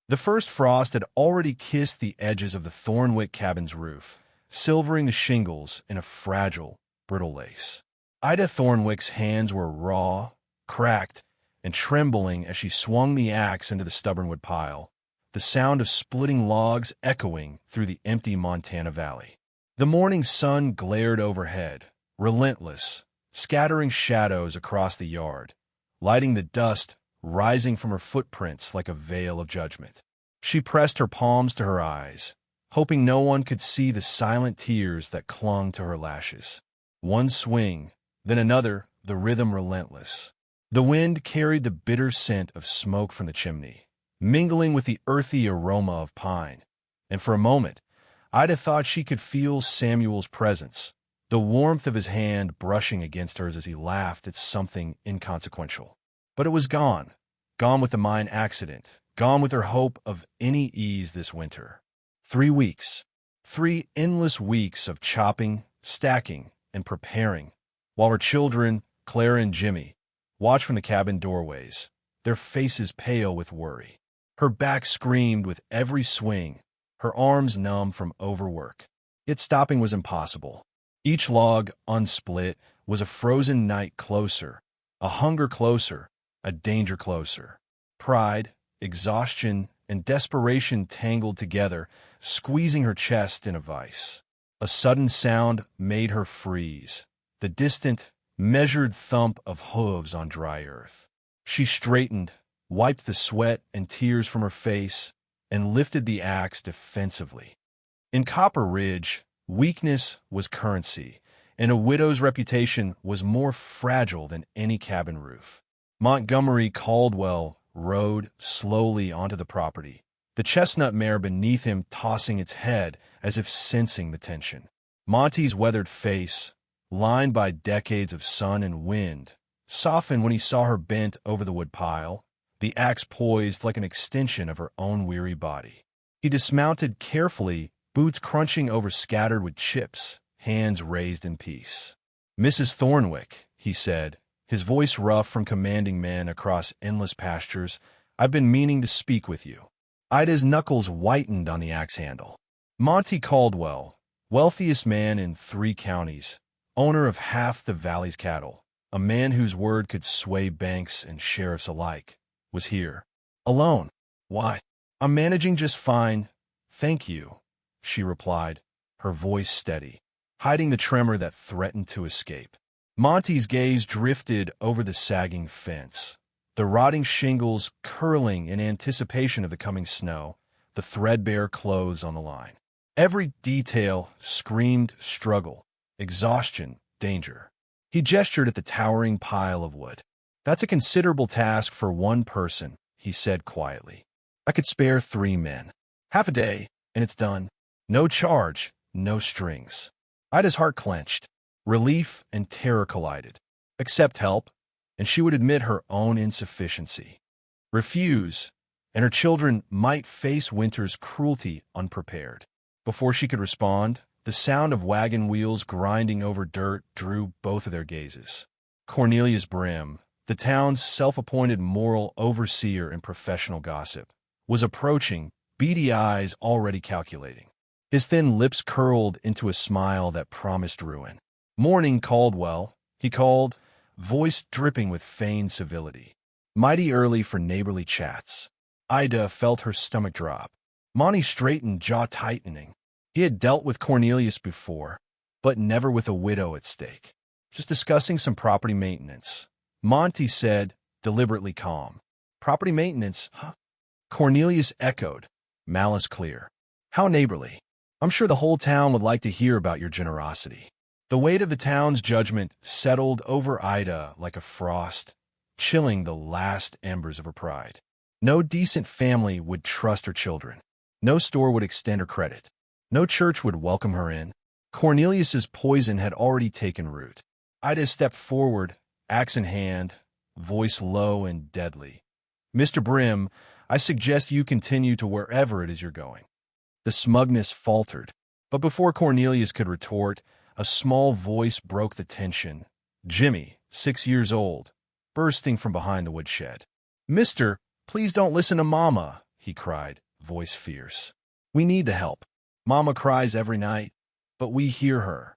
The first frost had already kissed the edges of the Thornwick cabin's roof, silvering the shingles in a fragile, brittle lace. Ida Thornwick's hands were raw, cracked, and trembling as she swung the axe into the stubborn wood pile, the sound of splitting logs echoing through the empty Montana valley. The morning sun glared overhead, relentless, scattering shadows across the yard, lighting the dust rising from her footprints like a veil of judgment. She pressed her palms to her eyes, hoping no one could see the silent tears that clung to her lashes. One swing, then another, the rhythm relentless. The wind carried the bitter scent of smoke from the chimney, mingling with the earthy aroma of pine, and for a moment, Ida thought she could feel Samuel's presence, the warmth of his hand brushing against hers as he laughed at something inconsequential. But it was gone, gone with the mine accident, gone with her hope of any ease this winter. 3 weeks, 3 endless weeks of chopping, stacking, and preparing, while her children, Clara and Jimmy, watched from the cabin doorways, their faces pale with worry. Her back screamed with every swing, her arms numb from overwork. Yet stopping was impossible. Each log, unsplit, was a frozen night closer, a hunger closer, a danger closer. Pride, exhaustion, and desperation tangled together, squeezing her chest in a vice. A sudden sound made her freeze, the distant, measured thump of hooves on dry earth. She straightened, wiped the sweat and tears from her face, and lifted the axe defensively. In Copper Ridge, weakness was currency, and a widow's reputation was more fragile than any cabin roof. Montgomery Caldwell rode slowly onto the property, the chestnut mare beneath him tossing its head as if sensing the tension. Monty's weathered face, lined by decades of sun and wind, softened when he saw her bent over the wood pile, the axe poised like an extension of her own weary body. He dismounted carefully, boots crunching over scattered with chips, hands raised in peace. "Mrs. Thornwick," he said, his voice rough from commanding men across endless pastures, "I've been meaning to speak with you." Ida's knuckles whitened on the axe handle. Monty Caldwell, wealthiest man in 3 counties, owner of half the valley's cattle, a man whose word could sway banks and sheriffs alike, was here. Alone. "Why? I'm managing just fine, thank you," she replied, her voice steady, hiding the tremor that threatened to escape. Monty's gaze drifted over the sagging fence, the rotting shingles curling in anticipation of the coming snow, the threadbare clothes on the line. Every detail screamed struggle, exhaustion, danger. He gestured at the towering pile of wood. "That's a considerable task for one person," he said quietly. "I could spare 3 men. Half a day, and it's done. No charge, no strings." Ida's heart clenched. Relief and terror collided. Accept help, and she would admit her own insufficiency. Refuse, and her children might face winter's cruelty unprepared. Before she could respond, the sound of wagon wheels grinding over dirt drew both of their gazes. Cornelius Brim, the town's self-appointed moral overseer and professional gossip, was approaching, beady eyes already calculating. His thin lips curled into a smile that promised ruin. "Morning, Caldwell," he called, voice dripping with feigned civility. Mighty early for neighborly chats. Ida felt her stomach drop. Monty straightened, jaw tightening. He had dealt with Cornelius before, but never with a widow at stake. "Just discussing some property maintenance," Monty said, deliberately calm. "Property maintenance, huh?" Cornelius echoed, malice clear. "How neighborly. I'm sure the whole town would like to hear about your generosity." The weight of the town's judgment settled over Ida like a frost, chilling the last embers of her pride. No decent family would trust her children. No store would extend her credit. No church would welcome her in. Cornelius's poison had already taken root. Ida stepped forward, axe in hand, voice low and deadly. "Mr. Brim, I suggest you continue to wherever it is you're going." The smugness faltered, but before Cornelius could retort, a small voice broke the tension. Jimmy, 6 years old, bursting from behind the woodshed. "Mister, please don't listen to Mama," he he cried, voice fierce. We need the help. Mama cries every night, but we hear her.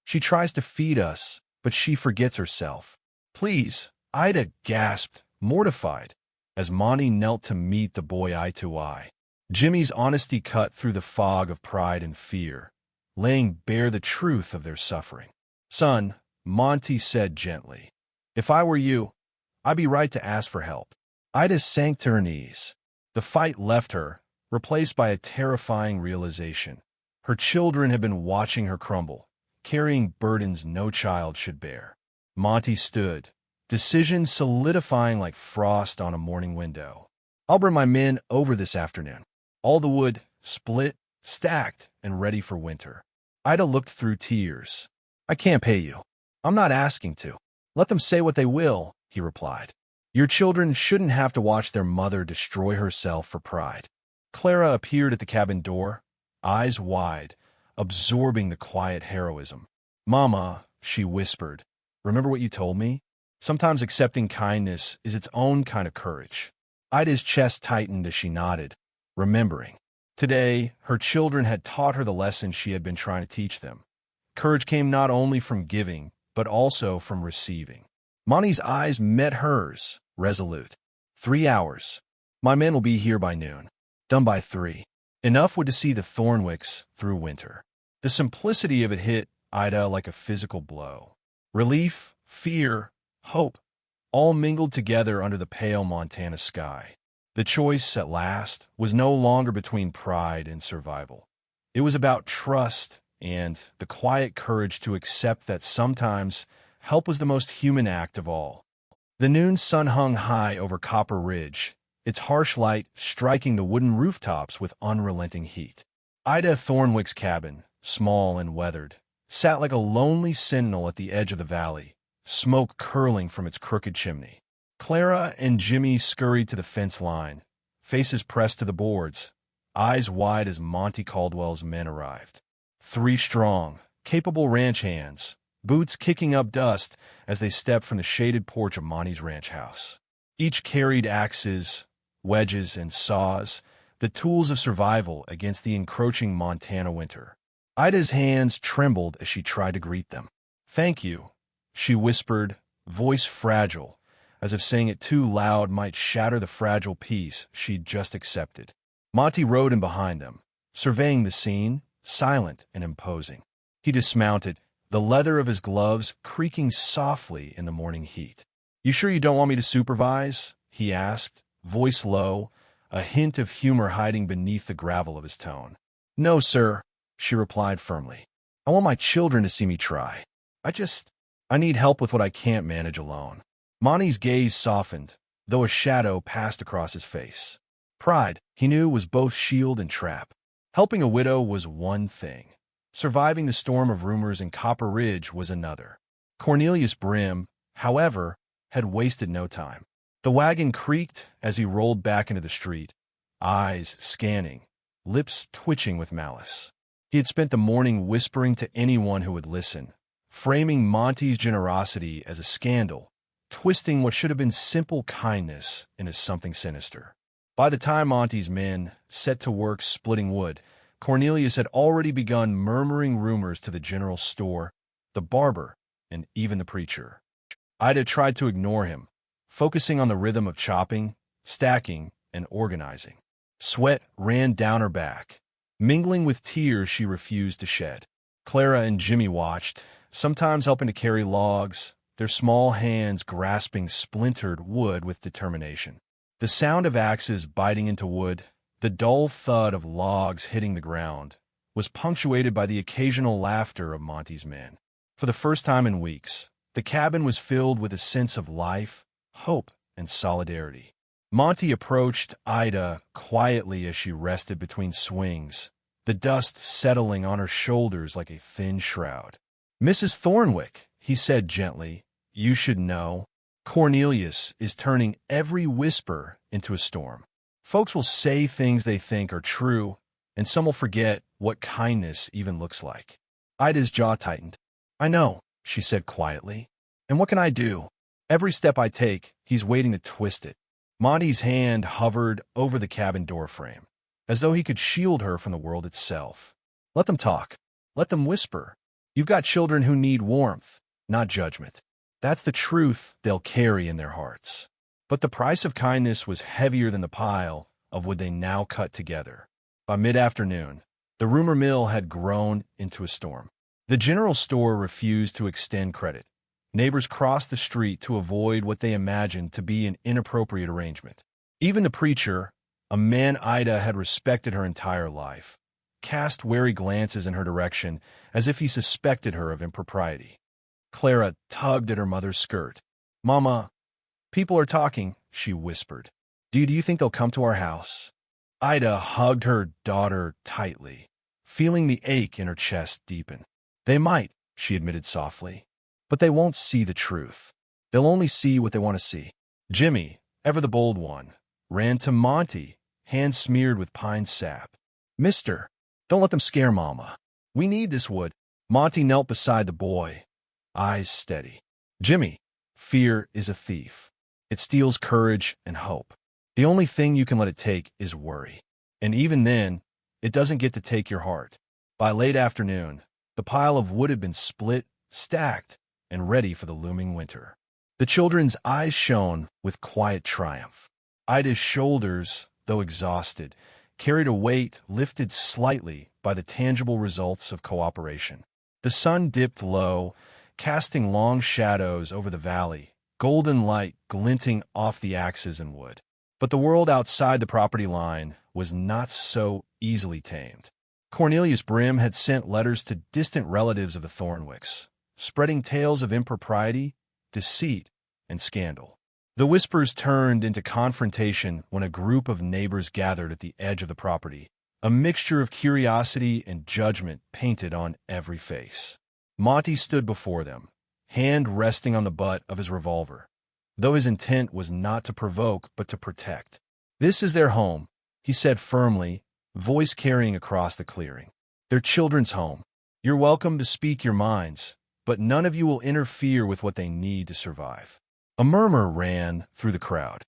She tries to feed us, but she forgets herself. Please, Ida gasped, mortified, as Monty knelt to meet the boy eye to eye. Jimmy's honesty cut through the fog of pride and fear, laying bare the truth of their suffering. Son, Monty said gently, if I were you, I'd be right to ask for help. Ida sank to her knees. The fight left her, replaced by a terrifying realization. Her children had been watching her crumble, carrying burdens no child should bear. Monty stood, decision solidifying like frost on a morning window. I'll bring my men over this afternoon. All the wood, split, stacked, and ready for winter. Ida looked through tears. I can't pay you. I'm not asking to. Let them say what they will, he replied. Your children shouldn't have to watch their mother destroy herself for pride. Clara appeared at the cabin door, eyes wide, absorbing the quiet heroism. Mama, she whispered, remember what you told me? Sometimes accepting kindness is its own kind of courage. Ida's chest tightened as she nodded, remembering. Today, her children had taught her the lesson she had been trying to teach them. Courage came not only from giving, but also from receiving. Monty's eyes met hers, resolute. 3 hours. My men will be here by noon. Done by 3. Enough would to see the Thornwicks through winter. The simplicity of it hit Ida like a physical blow. Relief, fear, hope, all mingled together under the pale Montana sky. The choice, at last, was no longer between pride and survival. It was about trust and the quiet courage to accept that sometimes help was the most human act of all. The noon sun hung high over Copper Ridge, its harsh light striking the wooden rooftops with unrelenting heat. Ida Thornwick's cabin, small and weathered, sat like a lonely sentinel at the edge of the valley, smoke curling from its crooked chimney. Clara and Jimmy scurried to the fence line, faces pressed to the boards, eyes wide as Monty Caldwell's men arrived. 3 strong, capable ranch hands, boots kicking up dust as they stepped from the shaded porch of Monty's ranch house. Each carried axes, wedges, and saws, the tools of survival against the encroaching Montana winter. Ida's hands trembled as she tried to greet them. Thank you, she whispered, voice fragile, as if saying it too loud might shatter the fragile peace she'd just accepted. Monty rode in behind them, surveying the scene, silent and imposing. He dismounted, the leather of his gloves creaking softly in the morning heat. You sure you don't want me to supervise? He asked, voice low, a hint of humor hiding beneath the gravel of his tone. No, sir, she replied firmly. I want my children to see me try. I need help with what I can't manage alone. Monty's gaze softened, though a shadow passed across his face. Pride, he knew, was both shield and trap. Helping a widow was one thing. Surviving the storm of rumors in Copper Ridge was another. Cornelius Brim, however, had wasted no time. The wagon creaked as he rolled back into the street, eyes scanning, lips twitching with malice. He had spent the morning whispering to anyone who would listen, framing Monty's generosity as a scandal, twisting what should have been simple kindness into something sinister. By the time Monty's men set to work splitting wood, Cornelius had already begun murmuring rumors to the general store, the barber, and even the preacher. Ida tried to ignore him, focusing on the rhythm of chopping, stacking, and organizing. Sweat ran down her back, mingling with tears she refused to shed. Clara and Jimmy watched, sometimes helping to carry logs, their small hands grasping splintered wood with determination. The sound of axes biting into wood, the dull thud of logs hitting the ground, was punctuated by the occasional laughter of Monty's men. For the first time in weeks, the cabin was filled with a sense of life, hope, and solidarity. Monty approached Ida quietly as she rested between swings, the dust settling on her shoulders like a thin shroud. Mrs. Thornwick, he said gently, you should know. Cornelius is turning every whisper into a storm. Folks will say things they think are true, and some will forget what kindness even looks like. Ida's jaw tightened. I know, she said quietly. And what can I do? Every step I take, he's waiting to twist it. Monty's hand hovered over the cabin doorframe, as though he could shield her from the world itself. Let them talk. Let them whisper. You've got children who need warmth, not judgment. That's the truth they'll carry in their hearts. But the price of kindness was heavier than the pile of wood they now cut together. By mid-afternoon, the rumor mill had grown into a storm. The general store refused to extend credit. Neighbors crossed the street to avoid what they imagined to be an inappropriate arrangement. Even the preacher, a man Ida had respected her entire life, cast wary glances in her direction as if he suspected her of impropriety. Clara tugged at her mother's skirt. "Mama, people are talking," she whispered. Do you think they'll come to our house?" Ida hugged her daughter tightly, feeling the ache in her chest deepen. "They might," she admitted softly, "but they won't see the truth. They'll only see what they want to see." Jimmy, ever the bold one, ran to Monty, hands smeared with pine sap. "Mister, don't let them scare Mama. We need this wood." Monty knelt beside the boy, eyes steady. "Jimmy, fear is a thief. It steals courage and hope. The only thing you can let it take is worry. And even then, it doesn't get to take your heart." By late afternoon, the pile of wood had been split, stacked, and ready for the looming winter. The children's eyes shone with quiet triumph. Ida's shoulders, though exhausted, carried a weight lifted slightly by the tangible results of cooperation. The sun dipped low, casting long shadows over the valley, golden light glinting off the axes and wood. But the world outside the property line was not so easily tamed. Cornelius Brim had sent letters to distant relatives of the Thornwicks, spreading tales of impropriety, deceit, and scandal. The whispers turned into confrontation when a group of neighbors gathered at the edge of the property, a mixture of curiosity and judgment painted on every face. Monty stood before them, hand resting on the butt of his revolver, though his intent was not to provoke but to protect. "This is their home," he said firmly, voice carrying across the clearing. "Their children's home. You're welcome to speak your minds, but none of you will interfere with what they need to survive." A murmur ran through the crowd.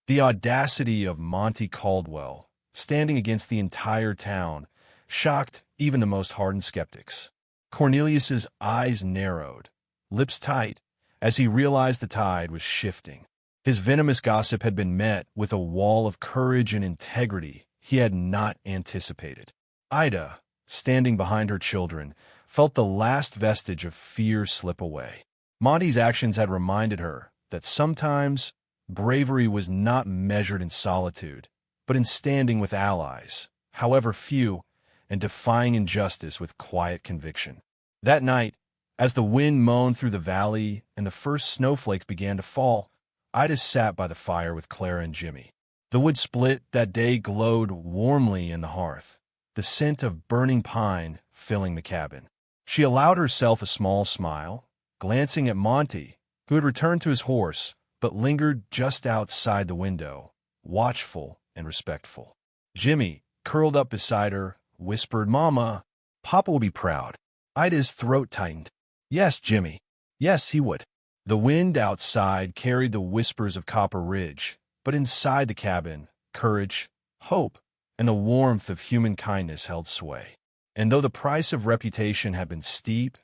The audacity of Monty Caldwell, standing against the entire town, shocked even the most hardened skeptics. Cornelius's eyes narrowed, lips tight, as he realized the tide was shifting. His venomous gossip had been met with a wall of courage and integrity he had not anticipated. Ida, standing behind her children, felt the last vestige of fear slip away. Monty's actions had reminded her that sometimes bravery was not measured in solitude, but in standing with allies, however few, and defying injustice with quiet conviction. That night, as the wind moaned through the valley and the first snowflakes began to fall, Ida sat by the fire with Clara and Jimmy. The wood split that day glowed warmly in the hearth, the scent of burning pine filling the cabin. She allowed herself a small smile, glancing at Monty, who had returned to his horse but lingered just outside the window, watchful and respectful. Jimmy, curled up beside her, whispered, "Mama, Papa will be proud." Ida's throat tightened. "Yes, Jimmy. Yes, he would." The wind outside carried the whispers of Copper Ridge, but inside the cabin, courage, hope, and the warmth of human kindness held sway. And though the price of reputation had been steep,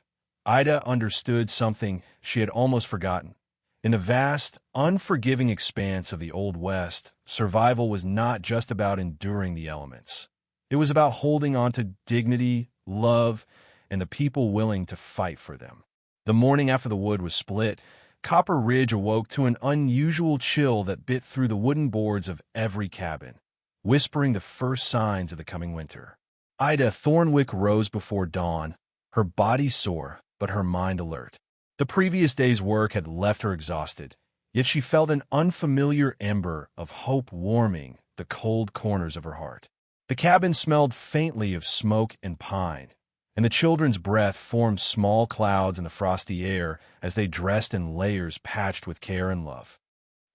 Ida understood something she had almost forgotten. In the vast, unforgiving expanse of the Old West, survival was not just about enduring the elements. It was about holding on to dignity, love, and the people willing to fight for them. The morning after the wood was split, Copper Ridge awoke to an unusual chill that bit through the wooden boards of every cabin, whispering the first signs of the coming winter. Ida Thornwick rose before dawn, her body sore, but her mind alert. The previous day's work had left her exhausted, yet she felt an unfamiliar ember of hope warming the cold corners of her heart. The cabin smelled faintly of smoke and pine, and the children's breath formed small clouds in the frosty air as they dressed in layers patched with care and love.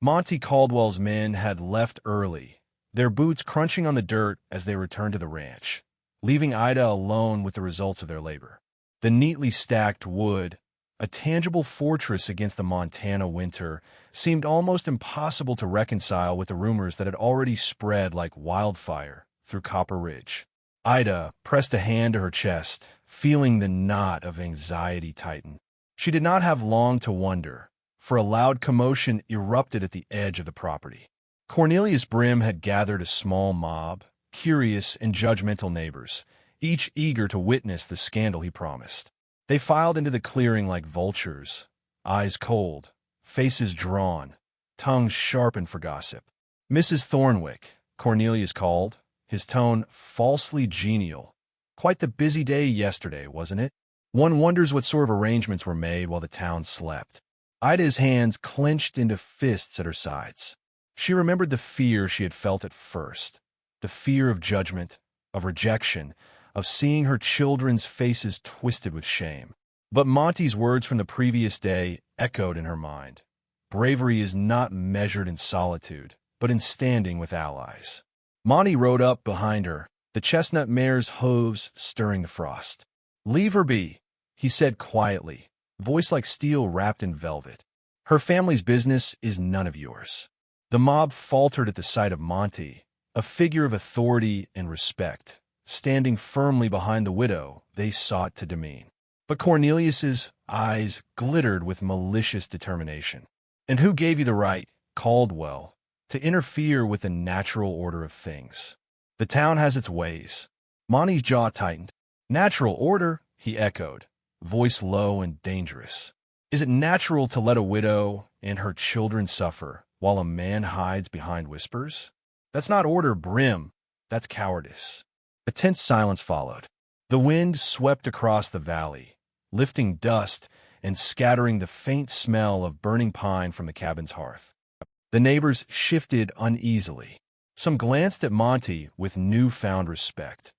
Monty Caldwell's men had left early, their boots crunching on the dirt as they returned to the ranch, leaving Ida alone with the results of their labor. The neatly stacked wood, a tangible fortress against the Montana winter, seemed almost impossible to reconcile with the rumors that had already spread like wildfire through Copper Ridge. Ida pressed a hand to her chest, feeling the knot of anxiety tighten. She did not have long to wonder, for a loud commotion erupted at the edge of the property. Cornelius Brim had gathered a small mob, curious and judgmental neighbors, each eager to witness the scandal he promised. They filed into the clearing like vultures, eyes cold, faces drawn, tongues sharpened for gossip. "Mrs. Thornwick," Cornelius called, his tone falsely genial. "Quite the busy day yesterday, wasn't it? One wonders what sort of arrangements were made while the town slept." Ida's hands clenched into fists at her sides. She remembered the fear she had felt at first, the fear of judgment, of rejection, of seeing her children's faces twisted with shame. But Monty's words from the previous day echoed in her mind. Bravery is not measured in solitude, but in standing with allies. Monty rode up behind her, the chestnut mare's hooves stirring the frost. "Leave her be," he said quietly, voice like steel wrapped in velvet. "Her family's business is none of yours." The mob faltered at the sight of Monty, a figure of authority and respect, standing firmly behind the widow they sought to demean. But Cornelius's eyes glittered with malicious determination. "And who gave you the right, Caldwell, to interfere with the natural order of things? The town has its ways." Monty's jaw tightened. "Natural order?" he echoed, voice low and dangerous. "Is it natural to let a widow and her children suffer while a man hides behind whispers? That's not order, Brim. That's cowardice." A tense silence followed. The wind swept across the valley, lifting dust and scattering the faint smell of burning pine from the cabin's hearth. The neighbors shifted uneasily. Some glanced at Monty with newfound respect,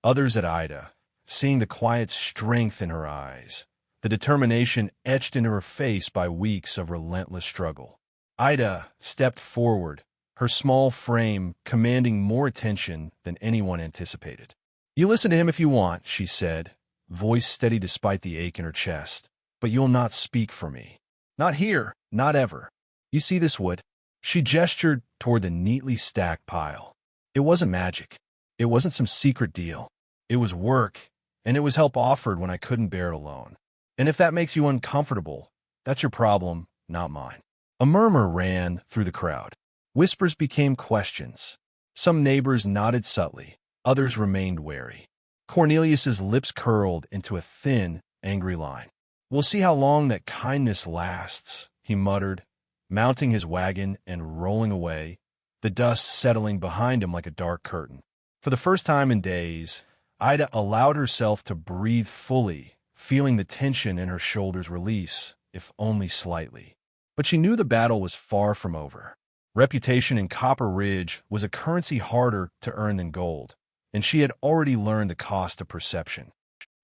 others at Ida, seeing the quiet strength in her eyes, the determination etched into her face by weeks of relentless struggle. Ida stepped forward, her small frame commanding more attention than anyone anticipated. "You listen to him if you want," she said, voice steady despite the ache in her chest, "but you'll not speak for me. Not here, not ever. You see this wood?" She gestured toward the neatly stacked pile. "It wasn't magic. It wasn't some secret deal. It was work, and it was help offered when I couldn't bear it alone. And if that makes you uncomfortable, that's your problem, not mine." A murmur ran through the crowd. Whispers became questions. Some neighbors nodded subtly, others remained wary. Cornelius's lips curled into a thin, angry line. "We'll see how long that kindness lasts," he muttered, mounting his wagon and rolling away, the dust settling behind him like a dark curtain. For the first time in days, Ida allowed herself to breathe fully, feeling the tension in her shoulders release, if only slightly. But she knew the battle was far from over. Reputation in Copper Ridge was a currency harder to earn than gold, and she had already learned the cost of perception.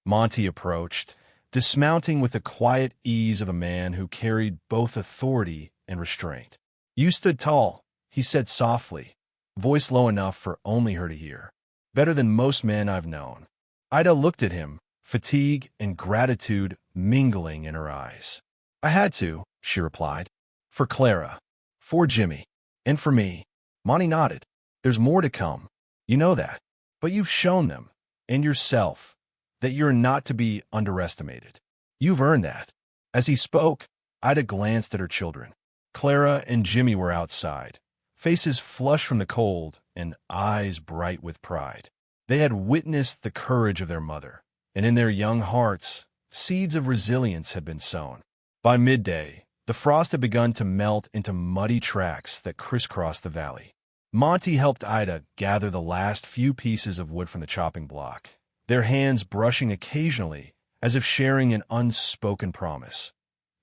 Monty approached, dismounting with the quiet ease of a man who carried both authority and restraint. "You stood tall," he said softly, voice low enough for only her to hear. "Better than most men I've known." Ida looked at him, fatigue and gratitude mingling in her eyes. "I had to," she replied. "For Clara, for Jimmy, and for me." Monty nodded. "There's more to come. You know that. But you've shown them, and yourself, that you're not to be underestimated. You've earned that." As he spoke, Ida glanced at her children. Clara and Jimmy were outside, faces flushed from the cold and eyes bright with pride. They had witnessed the courage of their mother, and in their young hearts, seeds of resilience had been sown. By midday, the frost had begun to melt into muddy tracks that crisscrossed the valley. Monty helped Ida gather the last few pieces of wood from the chopping block, their hands brushing occasionally as if sharing an unspoken promise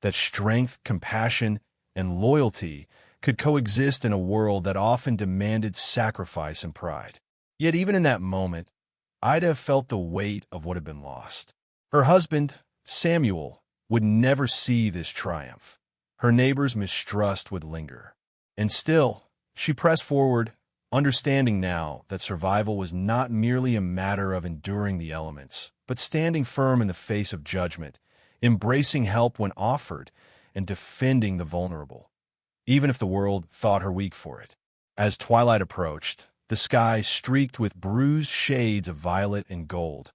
that strength, compassion, and loyalty could coexist in a world that often demanded sacrifice and pride. Yet even in that moment, Ida felt the weight of what had been lost. Her husband, Samuel, would never see this triumph. Her neighbors' mistrust would linger. And still, she pressed forward, understanding now that survival was not merely a matter of enduring the elements, but standing firm in the face of judgment embracing help when offered, and defending the vulnerable, even if the world thought her weak for it. As twilight approached, the sky streaked with bruised shades of violet and gold.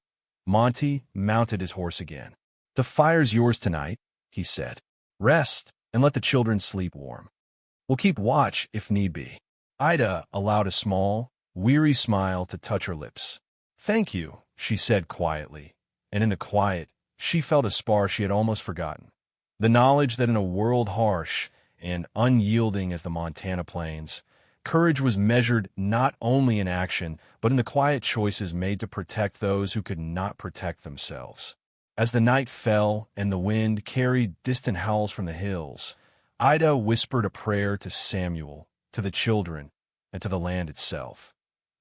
Monty mounted his horse again. "The fire's yours tonight," he said. "Rest and let the children sleep warm. We'll keep watch if need be." Ida allowed a small, weary smile to touch her lips. "Thank you," she said quietly, and in the quiet, she felt a spark she had almost forgotten. The knowledge that in a world harsh and unyielding as the Montana plains, courage was measured not only in action, but in the quiet choices made to protect those who could not protect themselves. As the night fell and the wind carried distant howls from the hills, Ida whispered a prayer to Samuel, to the children, and to the land itself.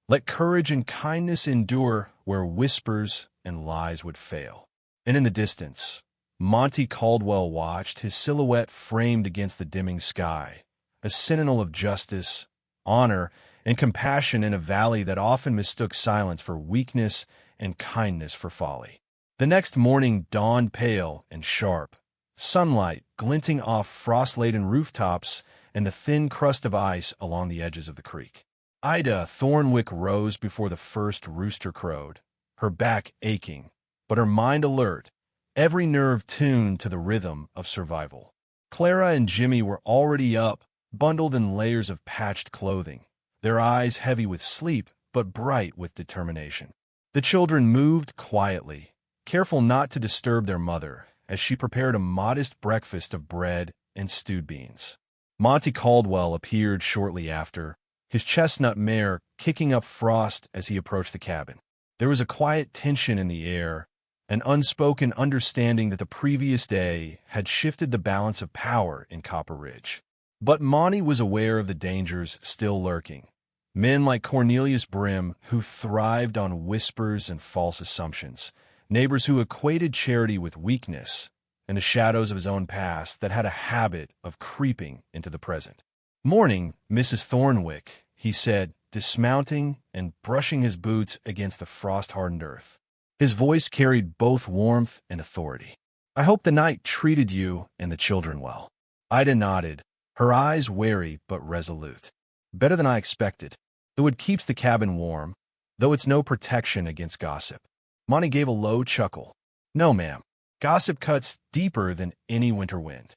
Let courage and kindness endure where whispers and lies would fail. And in the distance, Monty Caldwell watched, his silhouette framed against the dimming sky, a sentinel of justice, honor, and compassion in a valley that often mistook silence for weakness and kindness for folly. The next morning dawned pale and sharp, sunlight glinting off frost-laden rooftops and the thin crust of ice along the edges of the creek. Ida Thornwick rose before the first rooster crowed, her back aching, but her mind alert, every nerve tuned to the rhythm of survival. Clara and Jimmy were already up, bundled in layers of patched clothing, their eyes heavy with sleep but bright with determination. The children moved quietly, careful not to disturb their mother, as she prepared a modest breakfast of bread and stewed beans. Monty Caldwell appeared shortly after, his chestnut mare kicking up frost as he approached the cabin. There was a quiet tension in the air, an unspoken understanding that the previous day had shifted the balance of power in Copper Ridge. But Monty was aware of the dangers still lurking. Men like Cornelius Brim, who thrived on whispers and false assumptions, neighbors who equated charity with weakness, and the shadows of his own past that had a habit of creeping into the present. "Morning, Mrs. Thornwick," he said, dismounting and brushing his boots against the frost-hardened earth. His voice carried both warmth and authority. "I hope the night treated you and the children well." Ida nodded, her eyes wary but resolute. "Better than I expected, though it keeps the cabin warm, though it's no protection against gossip." Monty gave a low chuckle. "No, ma'am. Gossip cuts deeper than any winter wind.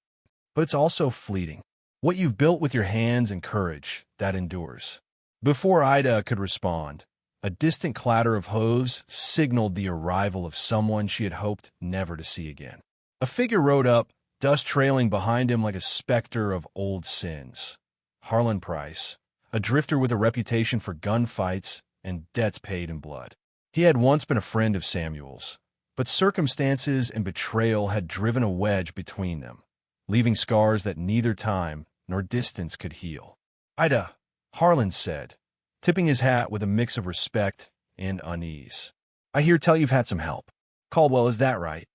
But it's also fleeting. What you've built with your hands and courage, that endures." Before Ida could respond, a distant clatter of hooves signaled the arrival of someone she had hoped never to see again. A figure rode up, dust trailing behind him like a specter of old sins. Harlan Price, a drifter with a reputation for gunfights and debts paid in blood. He had once been a friend of Samuel's, but circumstances and betrayal had driven a wedge between them, leaving scars that neither time nor distance could heal. "Ida," Harlan said, tipping his hat with a mix of respect and unease. "I hear tell you've had some help. Caldwell, is that right?"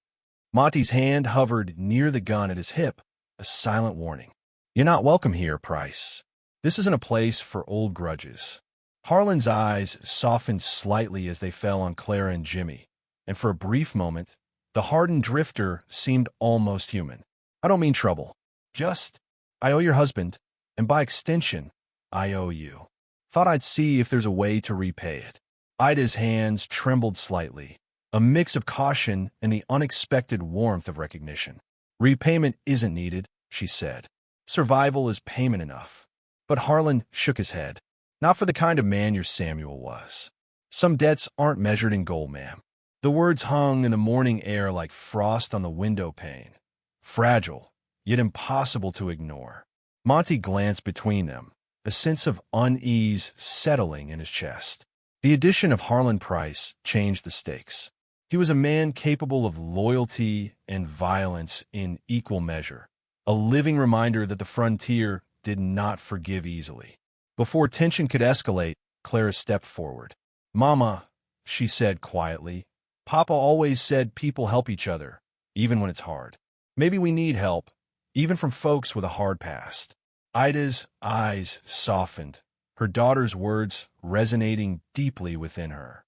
Monty's hand hovered near the gun at his hip, a silent warning. "You're not welcome here, Price. This isn't a place for old grudges." Harlan's eyes softened slightly as they fell on Clara and Jimmy, and for a brief moment, the hardened drifter seemed almost human. "I don't mean trouble. Just, I owe your husband, and by extension, I owe you. Thought I'd see if there's a way to repay it." Ida's hands trembled slightly, a mix of caution and the unexpected warmth of recognition. "Repayment isn't needed," she said. "Survival is payment enough." But Harlan shook his head. "Not for the kind of man your Samuel was. Some debts aren't measured in gold, ma'am." The words hung in the morning air like frost on the window pane, fragile, yet impossible to ignore. Monty glanced between them, a sense of unease settling in his chest. The addition of Harlan Price changed the stakes. He was a man capable of loyalty and violence in equal measure, a living reminder that the frontier did not forgive easily. Before tension could escalate, Clara stepped forward. "Mama," she said quietly, "Papa always said people help each other, even when it's hard. Maybe we need help, even from folks with a hard past." Ida's eyes softened, her daughter's words resonating deeply within her.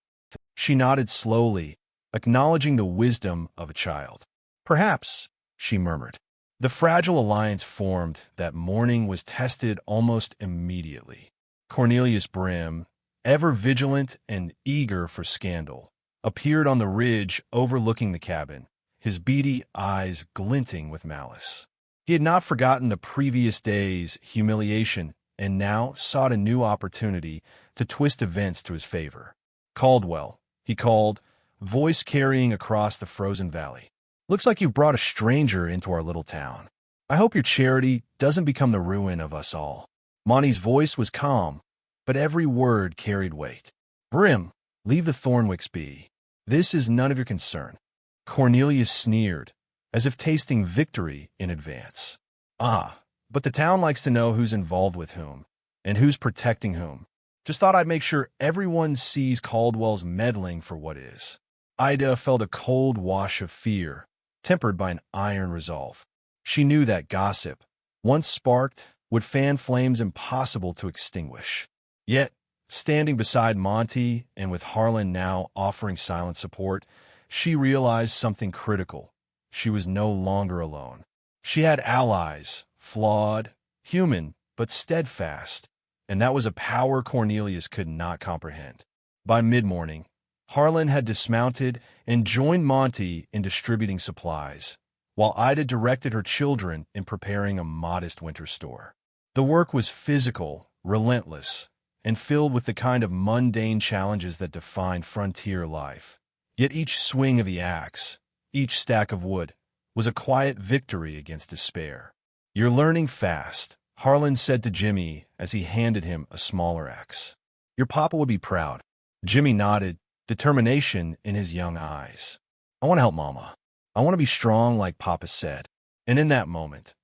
She nodded slowly, acknowledging the wisdom of a child. Perhaps, she murmured. The fragile alliance formed that morning was tested almost immediately. Cornelius Brim, ever vigilant and eager for scandal, appeared on the ridge overlooking the cabin, his beady eyes glinting with malice. He had not forgotten the previous day's humiliation and now sought a new opportunity to twist events to his favor. "Caldwell," he called, voice carrying across the frozen valley. "Looks like you've brought a stranger into our little town. I hope your charity doesn't become the ruin of us all." Monty's voice was calm, but every word carried weight. "Brim, leave the Thornwicks be. This is none of your concern." Cornelius sneered, as if tasting victory in advance. "Ah, but the town likes to know who's involved with whom, and who's protecting whom. Just thought I'd make sure everyone sees Caldwell's meddling for what is." Ida felt a cold wash of fear, tempered by an iron resolve. She knew that gossip, once sparked, would fan flames impossible to extinguish. Yet, standing beside Monty and with Harlan now offering silent support, she realized something critical. She was no longer alone. She had allies, flawed, human, but steadfast, and that was a power Cornelius could not comprehend. By mid-morning, Harlan had dismounted and joined Monty in distributing supplies, while Ida directed her children in preparing a modest winter store. The work was physical, relentless, and filled with the kind of mundane challenges that define frontier life. Yet each swing of the axe, each stack of wood, was a quiet victory against despair. "You're learning fast," Harlan said to Jimmy as he handed him a smaller axe. "Your papa would be proud." Jimmy nodded, determination in his young eyes. "I want to help Mama. I want to be strong like Papa said." And in that moment,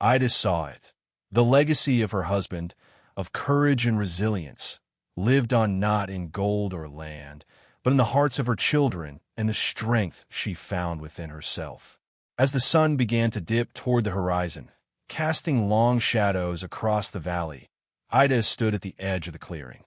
Ida saw it. The legacy of her husband, of courage and resilience, lived on not in gold or land, but in the hearts of her children and the strength she found within herself. As the sun began to dip toward the horizon, casting long shadows across the valley, Ida stood at the edge of the clearing.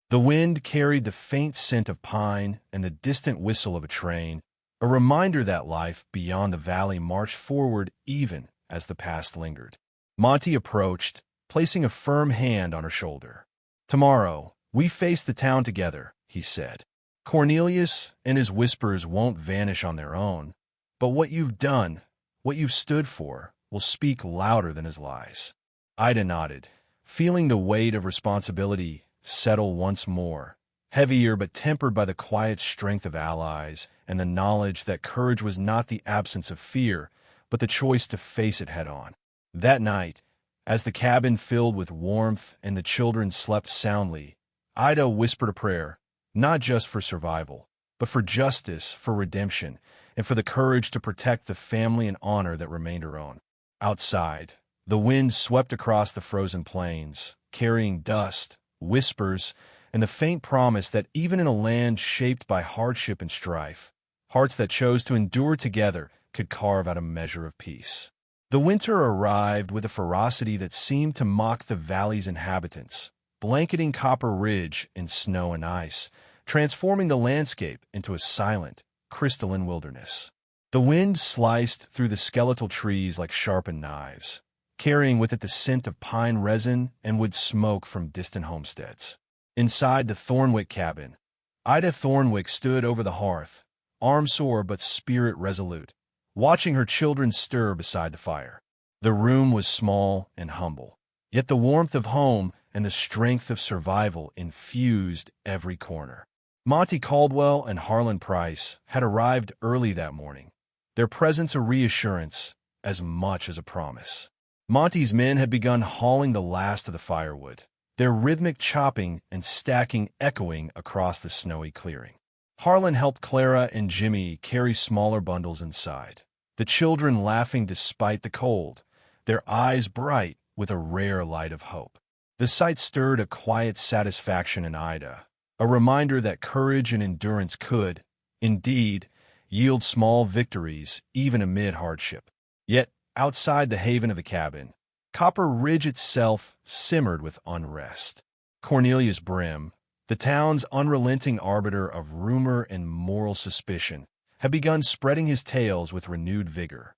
The wind carried the faint scent of pine and the distant whistle of a train, a reminder that life beyond the valley marched forward even as the past lingered. Monty approached, placing a firm hand on her shoulder. "Tomorrow, we face the town together," he said. "Cornelius and his whispers won't vanish on their own, but what you've done, what you've stood for, will speak louder than his lies." Ida nodded, feeling the weight of responsibility settle once more, heavier but tempered by the quiet strength of allies and the knowledge that courage was not the absence of fear, but the choice to face it head-on. That night, as the cabin filled with warmth and the children slept soundly, Ida whispered a prayer, not just for survival, but for justice, for redemption, and for the courage to protect the family and honor that remained her own. Outside, the wind swept across the frozen plains, carrying dust, whispers, and the faint promise that even in a land shaped by hardship and strife, hearts that chose to endure together could carve out a measure of peace. The winter arrived with a ferocity that seemed to mock the valley's inhabitants, blanketing Copper Ridge in snow and ice, transforming the landscape into a silent, crystalline wilderness. The wind sliced through the skeletal trees like sharpened knives, carrying with it the scent of pine resin and wood smoke from distant homesteads. Inside the Thornwick cabin, Ida Thornwick stood over the hearth, arm sore but spirit resolute, watching her children stir beside the fire. The room was small and humble, yet the warmth of home and the strength of survival infused every corner. Monty Caldwell and Harlan Price had arrived early that morning, their presence a reassurance as much as a promise. Monty's men had begun hauling the last of the firewood, their rhythmic chopping and stacking echoing across the snowy clearing. Harlan helped Clara and Jimmy carry smaller bundles inside, the children laughing despite the cold, their eyes bright with a rare light of hope. The sight stirred a quiet satisfaction in Ida, a reminder that courage and endurance could, indeed, yield small victories even amid hardship. Yet, outside the haven of the cabin, Copper Ridge itself simmered with unrest. Cornelius Brim, the town's unrelenting arbiter of rumor and moral suspicion, had begun spreading his tales with renewed vigor.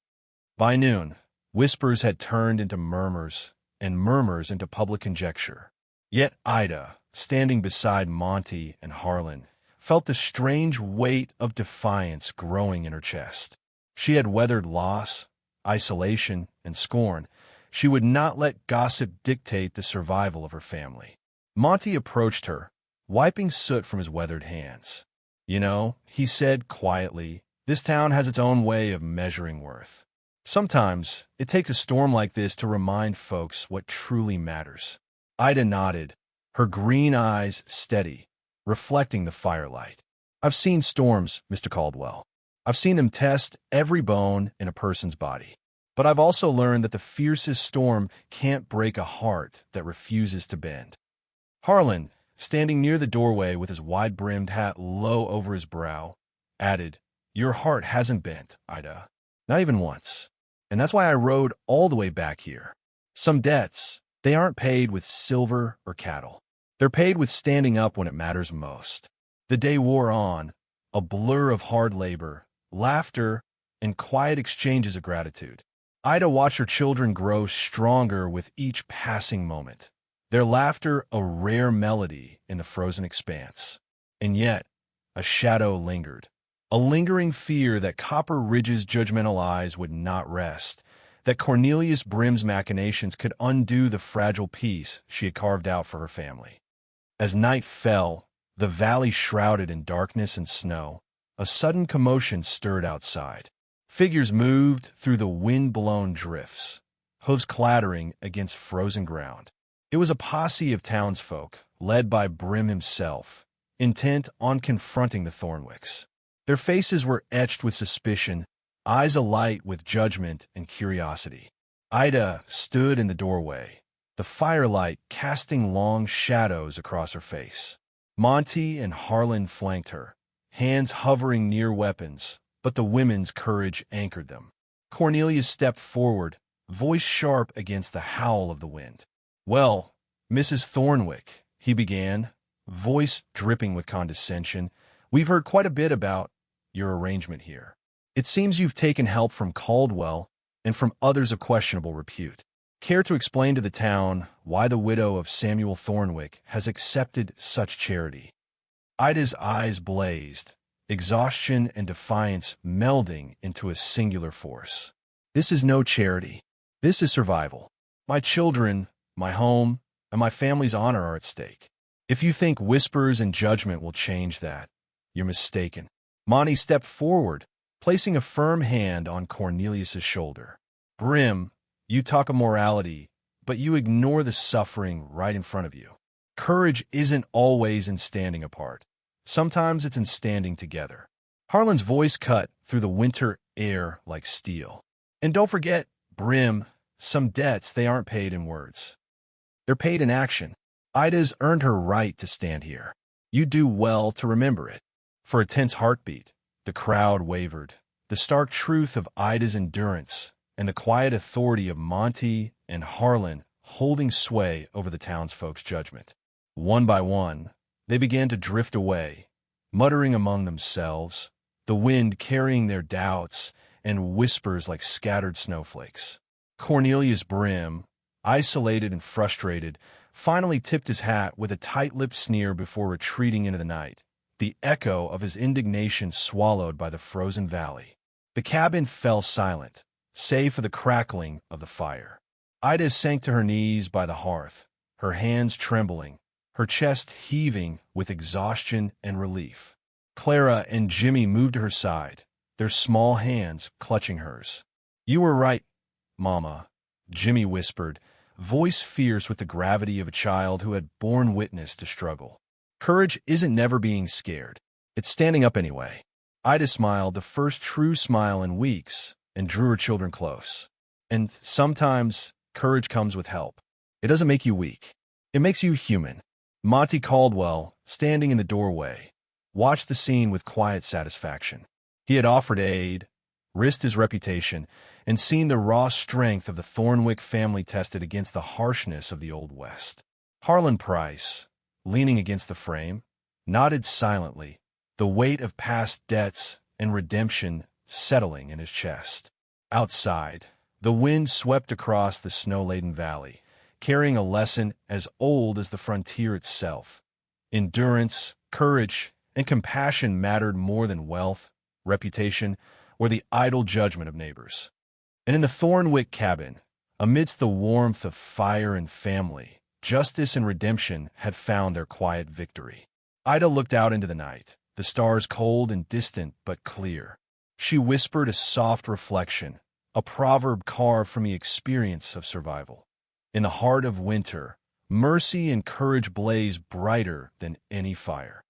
By noon, whispers had turned into murmurs, and murmurs into public conjecture. Yet Ida, standing beside Monty and Harlan, felt the strange weight of defiance growing in her chest. She had weathered loss, isolation, and scorn. She would not let gossip dictate the survival of her family. Monty approached her, wiping soot from his weathered hands. "You know," he said quietly, "this town has its own way of measuring worth. Sometimes it takes a storm like this to remind folks what truly matters." Ida nodded, her green eyes steady, reflecting the firelight. "I've seen storms, Mr. Caldwell. I've seen them test every bone in a person's body. But I've also learned that the fiercest storm can't break a heart that refuses to bend." Harlan, standing near the doorway with his wide-brimmed hat low over his brow, added, "Your heart hasn't bent, Ida. Not even once. And that's why I rode all the way back here. Some debts, they aren't paid with silver or cattle. They're paid with standing up when it matters most." The day wore on, a blur of hard labor, laughter, and quiet exchanges of gratitude. Ida watched her children grow stronger with each passing moment, their laughter a rare melody in the frozen expanse. And yet, a shadow lingered, a lingering fear that Copper Ridge's judgmental eyes would not rest, that Cornelius Brim's machinations could undo the fragile peace she had carved out for her family. As night fell, the valley shrouded in darkness and snow, a sudden commotion stirred outside. Figures moved through the wind-blown drifts, hooves clattering against frozen ground. It was a posse of townsfolk, led by Brim himself, intent on confronting the Thornwicks. Their faces were etched with suspicion, eyes alight with judgment and curiosity. Ida stood in the doorway, the firelight casting long shadows across her face. Monty and Harlan flanked her, hands hovering near weapons, but the women's courage anchored them. Cornelius stepped forward, voice sharp against the howl of the wind. "Well, Mrs. Thornwick," he began, voice dripping with condescension, "we've heard quite a bit about your arrangement here. It seems you've taken help from Caldwell and from others of questionable repute. Care to explain to the town why the widow of Samuel Thornwick has accepted such charity?" Ida's eyes blazed, exhaustion and defiance melding into a singular force. "This is no charity. This is survival. My children, my home, and my family's honor are at stake. If you think whispers and judgment will change that, you're mistaken." Monty stepped forward, placing a firm hand on Cornelius's shoulder. "Brim, you talk of morality, but you ignore the suffering right in front of you. Courage isn't always in standing apart. Sometimes it's in standing together." Harlan's voice cut through the winter air like steel. "And don't forget, Brim, some debts they aren't paid in words. They're paid in action. Ida's earned her right to stand here. You do well to remember it." For a tense heartbeat, the crowd wavered. The stark truth of Ida's endurance and the quiet authority of Monty and Harlan holding sway over the townsfolk's judgment. One by one, they began to drift away, muttering among themselves, the wind carrying their doubts and whispers like scattered snowflakes. Cornelius Brim, isolated and frustrated, finally tipped his hat with a tight-lipped sneer before retreating into the night, the echo of his indignation swallowed by the frozen valley. The cabin fell silent, save for the crackling of the fire. Ida sank to her knees by the hearth, her hands trembling, her chest heaving with exhaustion and relief. Clara and Jimmy moved to her side, their small hands clutching hers. "You were right, Mama," Jimmy whispered, voice fierce with the gravity of a child who had borne witness to struggle. "Courage isn't never being scared. It's standing up anyway." Ida smiled, the first true smile in weeks, and drew her children close. "And sometimes courage comes with help. It doesn't make you weak. It makes you human." Monty Caldwell, standing in the doorway, watched the scene with quiet satisfaction. He had offered aid, risked his reputation, and seen the raw strength of the Thornwick family tested against the harshness of the Old West. Harlan Price, leaning against the frame, nodded silently, the weight of past debts and redemption settling in his chest. Outside, the wind swept across the snow-laden valley, carrying a lesson as old as the frontier itself. Endurance, courage, and compassion mattered more than wealth, reputation, or the idle judgment of neighbors. And in the Thornwick cabin, amidst the warmth of fire and family, justice and redemption had found their quiet victory. Ida looked out into the night, the stars cold and distant but clear. She whispered a soft reflection, a proverb carved from the experience of survival. In the heart of winter, mercy and courage blaze brighter than any fire.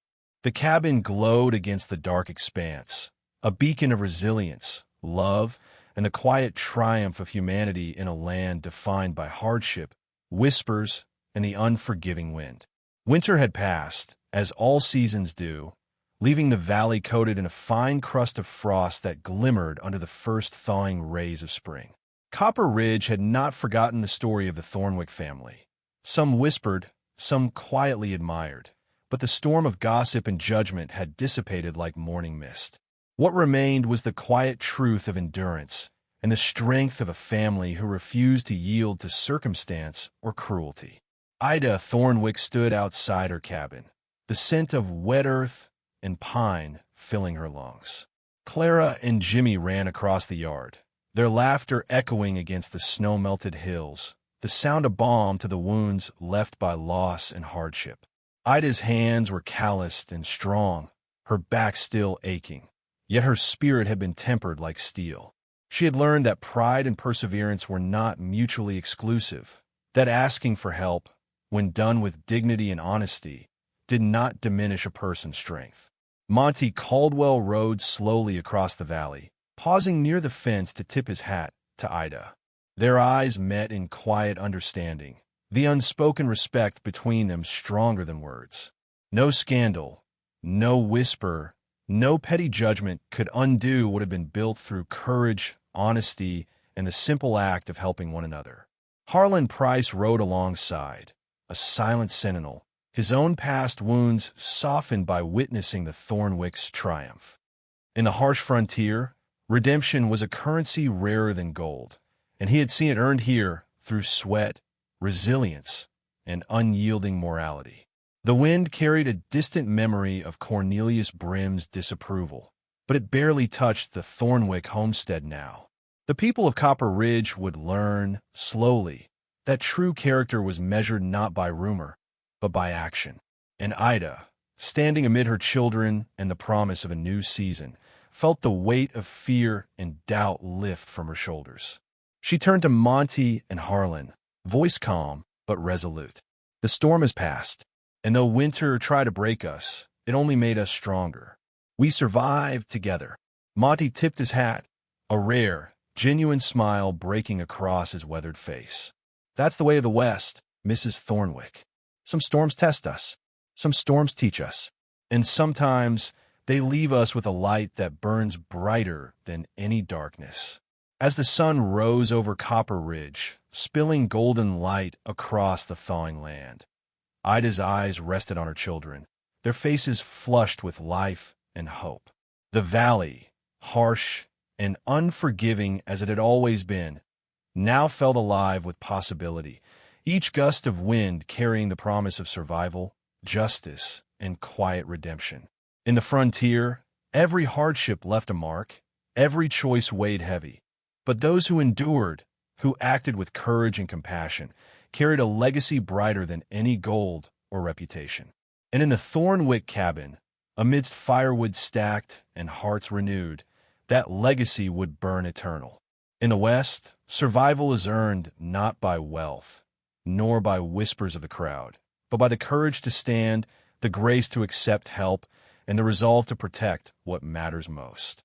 The cabin glowed against the dark expanse, a beacon of resilience, love, and the quiet triumph of humanity in a land defined by hardship, whispers, and the unforgiving wind. Winter had passed, as all seasons do, leaving the valley coated in a fine crust of frost that glimmered under the first thawing rays of spring. Copper Ridge had not forgotten the story of the Thornwick family. Some whispered, some quietly admired, but the storm of gossip and judgment had dissipated like morning mist. What remained was the quiet truth of endurance and the strength of a family who refused to yield to circumstance or cruelty. Ida Thornwick stood outside her cabin, the scent of wet earth and pine filling her lungs. Clara and Jimmy ran across the yard, their laughter echoing against the snow-melted hills, the sound of balm to the wounds left by loss and hardship. Ida's hands were calloused and strong, her back still aching, yet her spirit had been tempered like steel. She had learned that pride and perseverance were not mutually exclusive, that asking for help, when done with dignity and honesty, did not diminish a person's strength. Monty Caldwell rode slowly across the valley, pausing near the fence to tip his hat to Ida. Their eyes met in quiet understanding, the unspoken respect between them stronger than words. No scandal, no whisper, no petty judgment could undo what had been built through courage, honesty, and the simple act of helping one another. Harlan Price rode alongside, a silent sentinel, his own past wounds softened by witnessing the Thornwick's triumph. In the harsh frontier, redemption was a currency rarer than gold, and he had seen it earned here through sweat, resilience, and unyielding morality. The wind carried a distant memory of Cornelius Brim's disapproval, but it barely touched the Thornwick homestead now. The people of Copper Ridge would learn, slowly, that true character was measured not by rumor, but by action. And Ida, standing amid her children and the promise of a new season, felt the weight of fear and doubt lift from her shoulders. She turned to Monty and Harlan, voice calm but resolute. The storm has passed, and though winter tried to break us, it only made us stronger. We survived together. Monty tipped his hat, a rare, genuine smile breaking across his weathered face. That's the way of the West, Mrs. Thornwick. Some storms test us, some storms teach us, and sometimes they leave us with a light that burns brighter than any darkness. As the sun rose over Copper Ridge, spilling golden light across the thawing land, Ida's eyes rested on her children, their faces flushed with life and hope. The valley, harsh and unforgiving as it had always been, now felt alive with possibility, each gust of wind carrying the promise of survival, justice, and quiet redemption. In the frontier, every hardship left a mark, every choice weighed heavy. But those who endured, who acted with courage and compassion, carried a legacy brighter than any gold or reputation. And in the Thornwick cabin, amidst firewood stacked and hearts renewed, that legacy would burn eternal. In the West, survival is earned not by wealth, nor by whispers of the crowd, but by the courage to stand, the grace to accept help, and the resolve to protect what matters most.